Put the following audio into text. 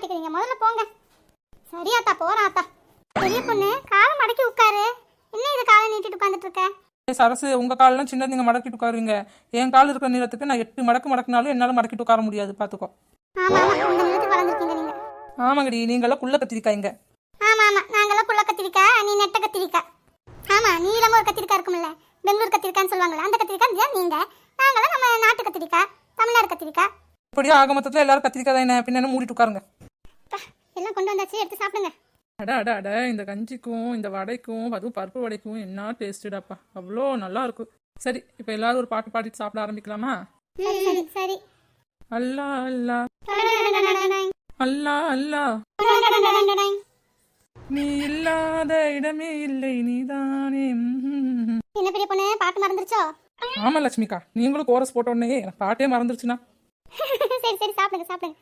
மாட்டிக்கிறீங்க? முதல்ல போங்க. சரி ஆத்தா, போறேன் ஆத்தா. பெரிய பொண்ணு, காலை மடக்கி உட்காரு. என்ன இது காலை நீட்டிட்டு உட்காந்துட்டு இருக்க? சரசு, உங்க காலெல்லாம் சின்னது, நீங்க மடக்கிட்டு உட்காருவீங்க. என் கால் இருக்கிற நீளத்துக்கு நான் 8 மடக்கு மடக்குனாலும் என்னால மடக்கிட்டு உட்கார முடியாது, பாத்துக்கோ. ஆமா ஆமா, இந்த நிலத்துக்கு வளர்ந்துருக்கீங்க நீங்க. ஆமாங்கடி, நீங்களாம் குள்ள கத்திரிக்காய்ங்க. ஆமா ஆமா, நாங்கெல்லாம் புள்ள கத்திரிக்காய், நீ நெட்ட கத்திரிக்காய். ஆமா, நீளமா ஒரு கத்திரிக்காய் இருக்கும்ல, பெங்களூர் கத்திரிக்காய்ன்னு சொல்லுவாங்கல்ல, அந்த கத்திரிக்காய் தான் நீங்க. நாங்கெல்லாம் நம்ம நாட்டு கத்திரிக்காய், தமிழ்நாடு கத்திரிக்காய். இப்படியே ஆக மொத்தத்துல எல்லாரும் கத்திரிக்காய் தான், என்ன பின்ன மூடிட்டு உட்காருங்க. எல்லாம் கொண்டு வந்தாச்சு, எடுத்து சாப்பிடுங்க. அட அட அட, இந்த கஞ்சிக்கும் இந்த வடைக்கும் அதுவும் பருப்பு வடைக்கும் என்ன டேஸ்ட்டுடாப்பா, அவ்வளோ நல்லா இருக்கும். சரி, இப்போ எல்லாரும் ஒரு பாட்டு பாடிட்டு சாப்பிட ஆரம்பிக்கலாமா? சரி சரி சரி. அல்லா அல்லா அல்லா அல்லா, நீ இல்லாத இடமே இல்லை நீதானே. என்ன பெரிய பொண்ணு, பாட்டு மறந்துருச்சோ? ஆமா லட்சுமிக்கா, நீங்களும் கோரஸ் போட்ட உடனே எனக்கு பாட்டே மறந்துருச்சுன்னா. சரி சரி, சாப்பிடுங்க சாப்பிடுங்க.